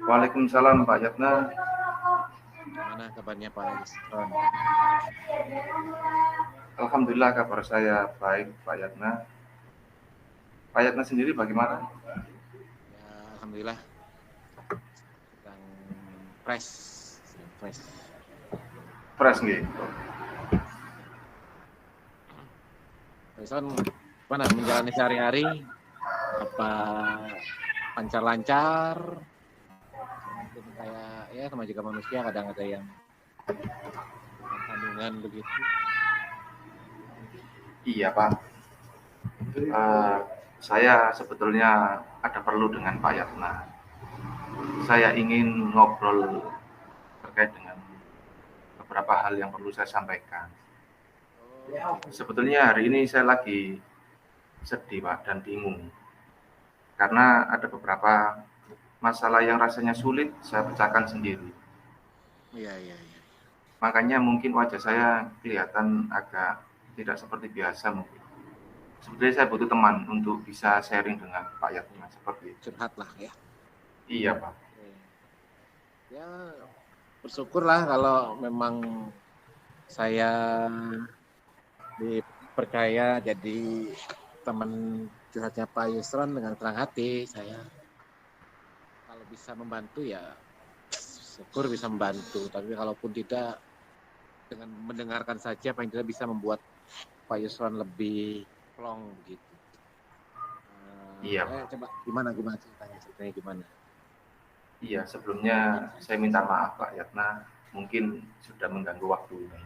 Waalaikumsalam Pak Yatna. Gimana kabarnya Pak Yusron? Alhamdulillah kabar saya baik Pak Yatna. Pak Yatna sendiri bagaimana? Ya, alhamdulillah sedang fresh, sedang fresh. Fresh nggih. Pak Yusron, gimana menjalani sehari-hari? Apa lancar-lancar? Mungkin kayak ya sama juga manusia kadang ada yang kandungan begitu. Iya Pak. Saya sebetulnya ada perlu dengan Pak Yatna. Saya ingin ngobrol terkait dengan beberapa hal yang perlu saya sampaikan. Sebetulnya hari ini saya lagi sedih Pak dan bingung. Karena ada beberapa masalah yang rasanya sulit saya pecahkan sendiri. Iya. Makanya mungkin wajah saya kelihatan agak tidak seperti biasa mungkin. Sebetulnya saya butuh teman untuk bisa sharing dengan Pak Yatna seperti itu. Curhat lah ya. Iya Pak. Ya, bersyukurlah kalau memang saya dipercaya jadi teman curhatnya Pak Yusron dengan senang hati. Saya kalau bisa membantu ya syukur bisa membantu, tapi kalaupun tidak, dengan mendengarkan saja paling tidak bisa membuat Pak Yusron lebih plong begitu. Iya. Coba gimana ceritanya gimana? Iya, sebelumnya saya minta maaf Pak Yatna, mungkin sudah mengganggu waktu ini.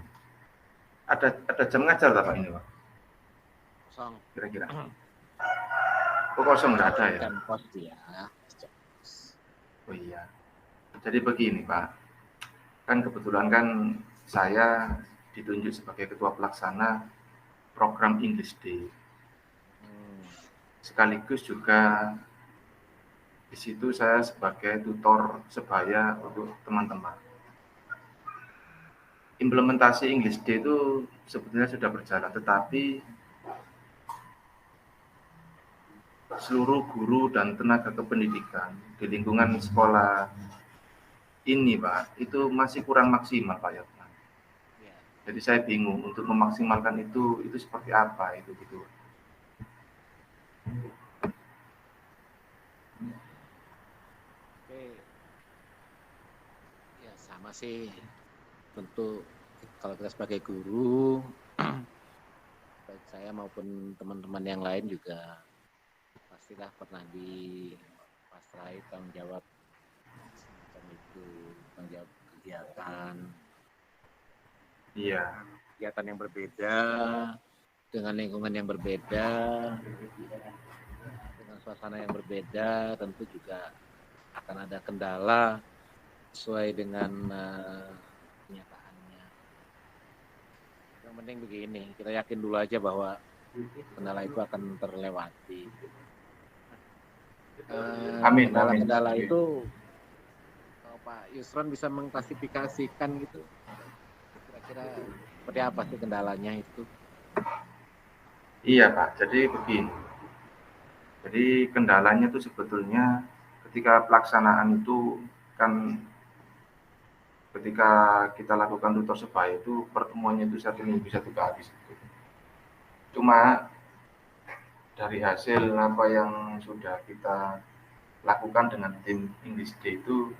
Ada jam ngajar tak Pak ini Pak? Kosong. Kira-kira. Oh kosong nggak ada ya? Jam pos ya. Oh iya. Jadi begini Pak, kan kebetulan kan saya ditunjuk sebagai ketua pelaksana program English Day. Sekaligus juga di situ saya sebagai tutor sebaya untuk teman-teman. Implementasi English Day itu sebetulnya sudah berjalan, tetapi seluruh guru dan tenaga kependidikan di lingkungan sekolah ini Pak, itu masih kurang maksimal Pak Yatna. Jadi saya bingung untuk memaksimalkan itu seperti apa itu gitu. Oke. Ya sama sih. Tentu kalau kita sebagai guru, baik saya maupun teman-teman yang lain juga pastilah pernah dipasrai tanggung jawab semacam itu, tanggung jawab kegiatan. Iya. Kegiatan yang berbeda, dengan lingkungan yang berbeda, dengan suasana yang berbeda, tentu juga akan ada kendala sesuai dengan kenyataannya. Yang penting begini, kita yakin dulu aja bahwa kendala itu akan terlewati. Amin. Kendala-kendala itu, kalau Pak Yusron bisa mengklasifikasikan gitu, kira-kira seperti apa sih kendalanya itu? Iya Pak, jadi begini. Jadi kendalanya itu sebetulnya ketika pelaksanaan itu kan ketika kita lakukan tutor sebaya itu pertemuannya itu 1 minggu 1 kali. Cuma dari hasil apa yang sudah kita lakukan dengan tim English Day itu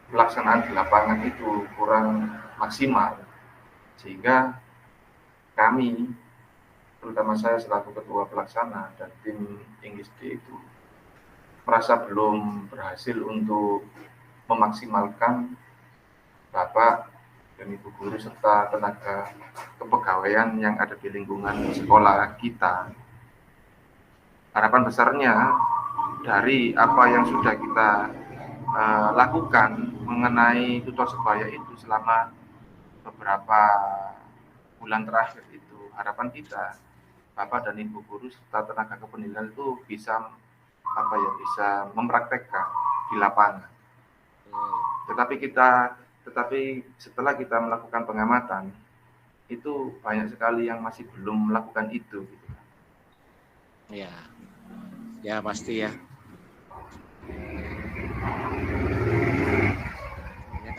pelaksanaan di lapangan itu kurang maksimal, sehingga kami, terutama saya selaku ketua pelaksana dan tim English Day itu merasa belum berhasil untuk memaksimalkan Bapak dan Ibu guru serta tenaga kepegawaian yang ada di lingkungan sekolah kita. Harapan besarnya dari apa yang sudah kita lakukan mengenai tutor sebaya itu selama beberapa bulan terakhir itu, harapan kita Bapak dan Ibu guru serta tenaga kependidikan itu bisa mempraktekkan di lapangan. Tetapi setelah kita melakukan pengamatan, itu banyak sekali yang masih belum melakukan itu. Gitu. Ya pasti ya.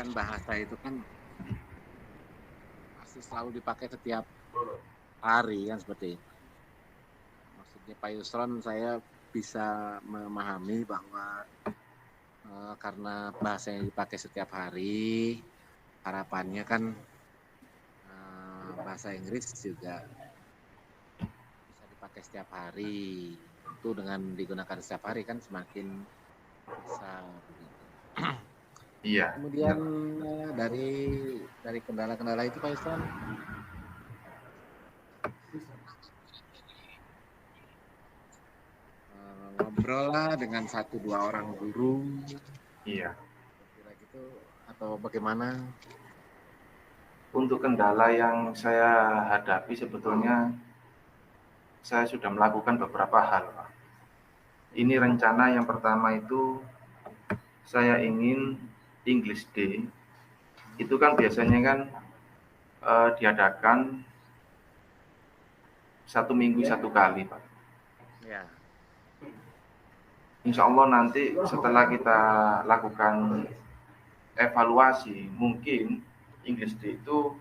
kan bahasa itu kan pasti selalu dipakai setiap hari kan seperti itu. Maksudnya Pak Yusron saya bisa memahami bahwa karena bahasa yang dipakai setiap hari, harapannya kan bahasa Inggris juga bisa dipakai setiap hari. Tentu dengan digunakan setiap hari kan semakin bisa begitu. Iya. Kemudian dari kendala-kendala itu Pak Yusron, ngobrol lah dengan 1-2 orang guru, Iya. kira gitu atau bagaimana? Untuk kendala yang saya hadapi sebetulnya saya sudah melakukan beberapa hal, Pak. Ini rencana yang pertama itu saya ingin English Day. Itu kan biasanya kan diadakan 1 minggu 1 kali, Pak. Ya. Insya Allah nanti setelah kita lakukan evaluasi, mungkin English Day itu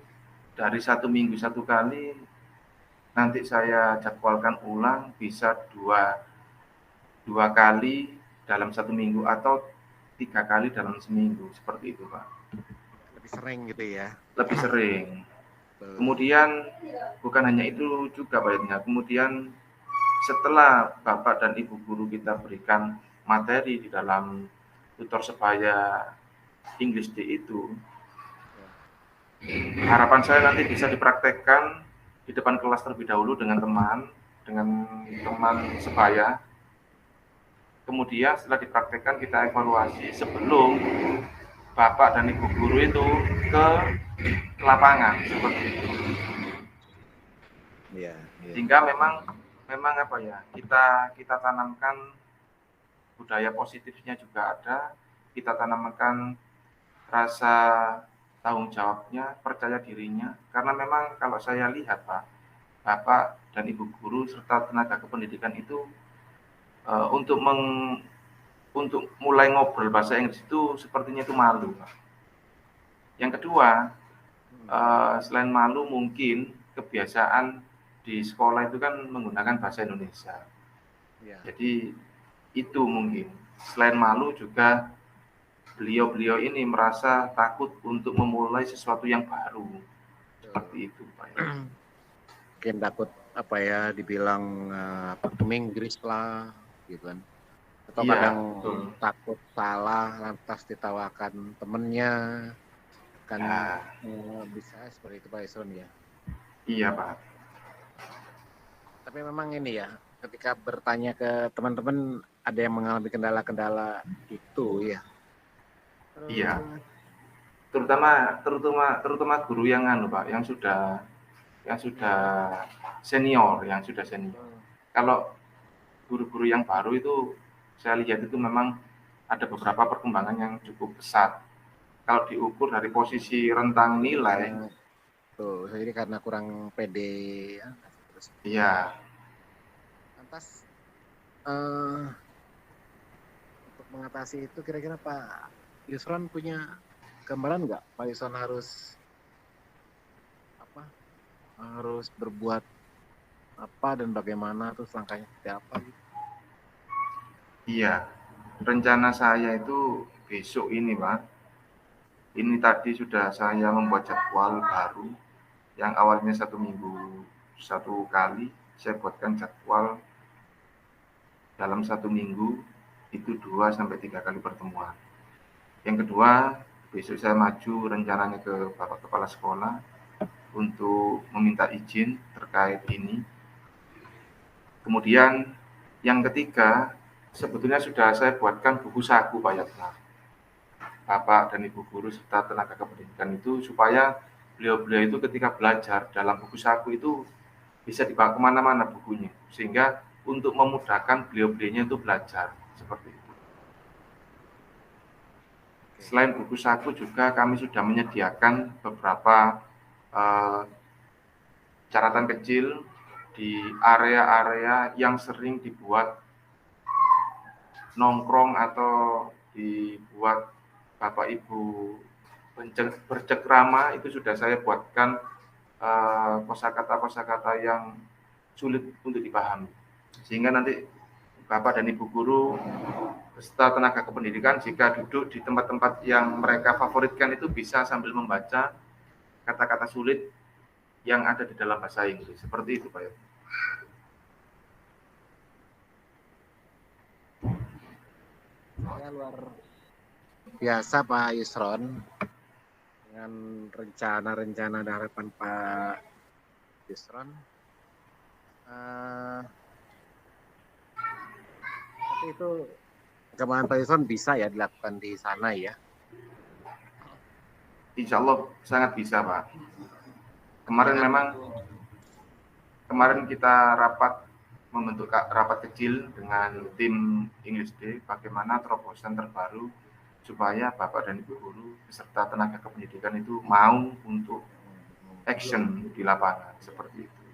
dari 1 minggu 1 kali, nanti saya jadwalkan ulang bisa dua kali dalam 1 minggu atau 3 kali dalam seminggu, seperti itu, Pak. Lebih sering gitu ya? Lebih sering. Kemudian bukan hanya itu juga, Pak, kemudian setelah Bapak dan Ibu guru kita berikan materi di dalam tutor sebaya English Day itu, harapan saya nanti bisa dipraktekkan di depan kelas terlebih dahulu dengan teman sebaya. Kemudian setelah dipraktekkan kita evaluasi sebelum Bapak dan Ibu guru itu ke lapangan, seperti itu. Iya. Sehingga memang apa ya, kita tanamkan budaya positifnya juga ada, kita tanamkan rasa tanggung jawabnya, percaya dirinya, karena memang kalau saya lihat, Pak, Bapak dan Ibu guru serta tenaga kependidikan itu untuk mulai ngobrol bahasa Inggris itu sepertinya itu malu, Pak. Yang kedua, selain malu mungkin kebiasaan di sekolah itu kan menggunakan bahasa Indonesia. Ya. Jadi itu mungkin selain malu juga beliau-beliau ini merasa takut untuk memulai sesuatu yang baru. Seperti itu, Pak. Mungkin takut apa ya dibilang Inggris lah gitu kan. Atau Iya, kadang betul. takut salah lantas ditawakan temennya kan Ya. Bisa seperti itu Pak Yusron ya. Iya, Pak. Tapi memang ini ya, ketika bertanya ke teman-teman ada yang mengalami kendala-kendala itu ya. Iya. Terutama guru yang Pak, yang sudah senior, Kalau guru-guru yang baru itu saya lihat itu memang ada beberapa perkembangan yang cukup pesat. Kalau diukur dari posisi rentang nilai, tuh ini karena kurang pede ya. Iya. Lantas untuk mengatasi itu kira-kira Pak Yusron punya gambaran nggak Pak Yusron harus berbuat apa dan bagaimana terus langkahnya seperti apa gitu? Iya, rencana saya itu besok ini, Pak. Ini tadi sudah saya membuat jadwal baru yang awalnya 1 minggu 1 kali, saya buatkan jadwal dalam 1 minggu itu 2 sampai 3 kali pertemuan. Yang kedua, besok saya maju rencananya ke Bapak Kepala Sekolah untuk meminta izin terkait ini. Kemudian yang ketiga, sebetulnya sudah saya buatkan buku saku, Pak Yatna. Bapak dan Ibu guru serta tenaga kependidikan itu supaya beliau-beliau itu ketika belajar dalam buku saku itu bisa dibawa kemana-mana bukunya, sehingga untuk memudahkan beliau-beliaunya itu belajar, seperti itu. Selain buku saku juga kami sudah menyediakan beberapa catatan kecil di area-area yang sering dibuat nongkrong atau dibuat Bapak Ibu bercekrama itu sudah saya buatkan kosakata-kosakata yang sulit untuk dipahami. Sehingga nanti Bapak dan Ibu guru beserta tenaga kependidikan jika duduk di tempat-tempat yang mereka favoritkan itu bisa sambil membaca kata-kata sulit yang ada di dalam bahasa Inggris. Seperti itu, Pak. Saya luar biasa Pak Yusron dengan rencana-rencana dan harapan Pak Yusron. Tapi itu perkembangan Pak Yusron bisa ya dilakukan di sana ya? Insya Allah sangat bisa, Pak. Kemarin kita membentuk rapat kecil dengan tim English Day, bagaimana terobosan terbaru supaya Bapak dan Ibu guru beserta tenaga kependidikan itu mau untuk action di lapangan, seperti itu.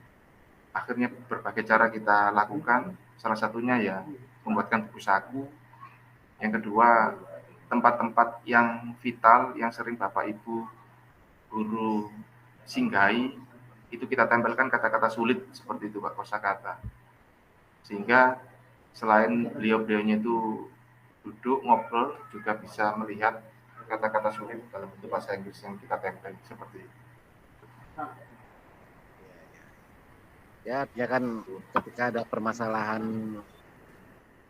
Akhirnya berbagai cara kita lakukan, salah satunya ya membuatkan buku saku. Yang kedua, tempat-tempat yang vital yang sering Bapak Ibu guru singgahi itu kita tempelkan kata-kata sulit seperti itu, Pak, kosakata. Sehingga selain beliau-beliaunya itu duduk ngobrol juga bisa melihat kata-kata sulit dalam bentuk bahasa Inggris yang kita tempel seperti itu. Ya, dia kan ketika ada permasalahan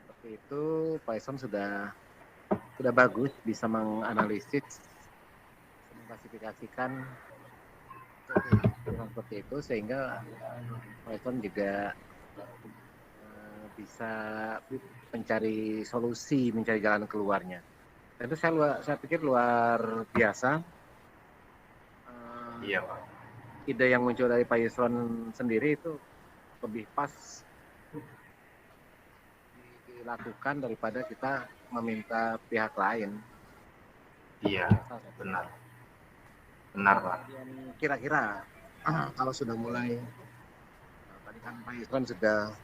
seperti itu, Pak Yusron sudah bagus bisa menganalisis, mengklasifikasikan seperti itu sehingga Pak Yusron juga bisa mencari solusi, mencari jalan keluarnya. Dan itu saya pikir luar biasa. Iya, Pak. Ide yang muncul dari Pak Yusron sendiri itu lebih pas dilakukan daripada kita meminta pihak lain. Iya, benar. Benar, Pak. Kira-kira kalau sudah mulai, tadi kan Pak Yusron sudah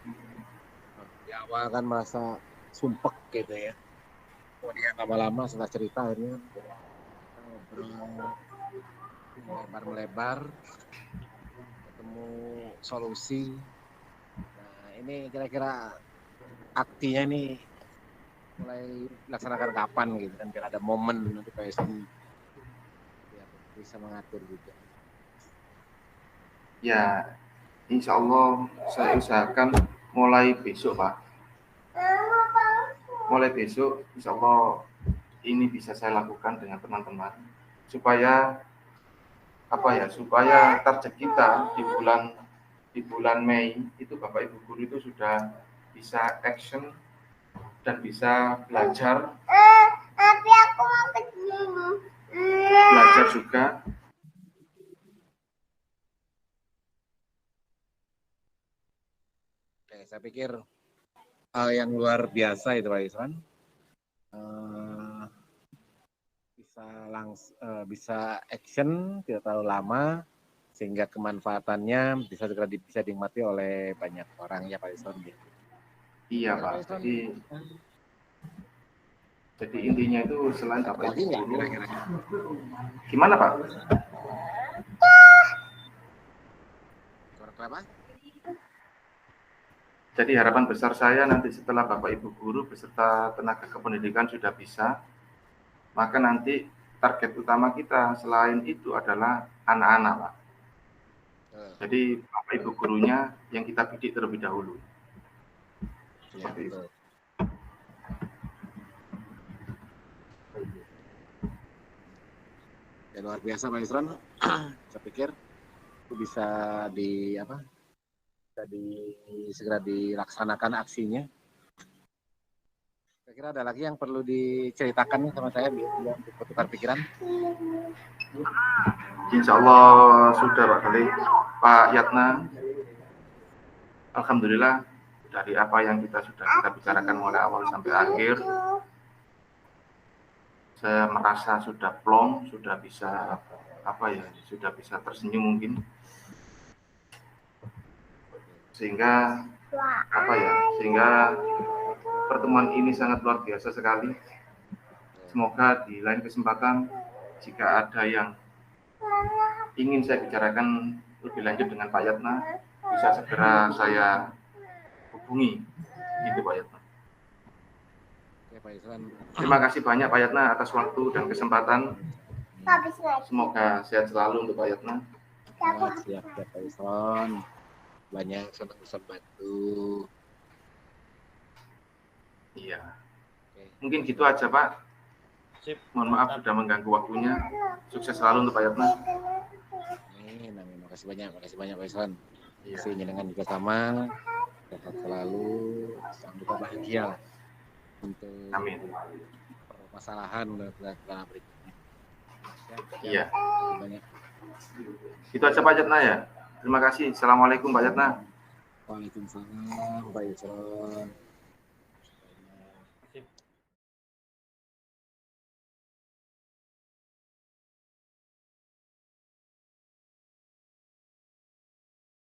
di awal kan merasa sumpek gitu ya. Kemudian lama-lama setelah cerita akhirnya melebar, ketemu solusi. Nah, ini kira-kira aktinya ini mulai dilaksanakan kapan gitu kan, biar ada momen nanti Pak Yusron bisa mengatur juga. Ya, insya Allah saya usahakan mulai besok, Pak. Mulai besok, insya Allah ini bisa saya lakukan dengan teman-teman supaya supaya target kita di bulan Mei itu Bapak Ibu guru itu sudah bisa action dan bisa belajar juga. Oke, saya pikir hal yang luar biasa itu Pak Yusron. Bisa action tidak terlalu lama sehingga kemanfaatannya bisa dinikmati oleh banyak orang ya Pak Yusron. Iya, Pak. Jadi intinya itu selain Bapak Ibu guru, gimana, Pak? Jadi harapan besar saya nanti setelah Bapak Ibu guru beserta tenaga kependidikan sudah bisa, maka nanti target utama kita selain itu adalah anak-anak, Pak. Jadi Bapak Ibu gurunya yang kita bidik terlebih dahulu. Seperti itu. Ya, luar biasa Pak Yusron. Saya pikir itu bisa segera dilaksanakan aksinya. Saya kira ada lagi yang perlu diceritakan sama saya biar bertukar pikiran. Insya Allah sudah Pak Kali, Pak Yatna. Alhamdulillah dari apa yang kita bicarakan mulai awal sampai akhir, saya merasa sudah plong, sudah bisa tersenyum mungkin, sehingga pertemuan ini sangat luar biasa sekali. Semoga di lain kesempatan jika ada yang ingin saya bicarakan lebih lanjut dengan Pak Yatna, bisa segera saya hubungi, gitu Pak Yatna. Oke Pak Isran. Terima kasih banyak Pak Yatna atas waktu dan kesempatan. Semoga sehat selalu untuk Pak Yatna. Siap Pak Isran. Banyak senang bisa bantu. Iya. Oke. Mungkin gitu aja Pak. Sip. Mohon maaf sudah mengganggu waktunya. Sukses selalu untuk Pak Yatna. Amin. Makasih banyak Pak Isran. Iya. Kasih jenengan juga sama. Sehat selalu. Jangan lupa bahagia lah. Untuk Amin. permasalahan dan berikutnya. Iya. Banyak. Itu aja Pak Yatna ya. Terima kasih. Assalamualaikum Pak Yatna. Waalaikumsalam Pak Isran.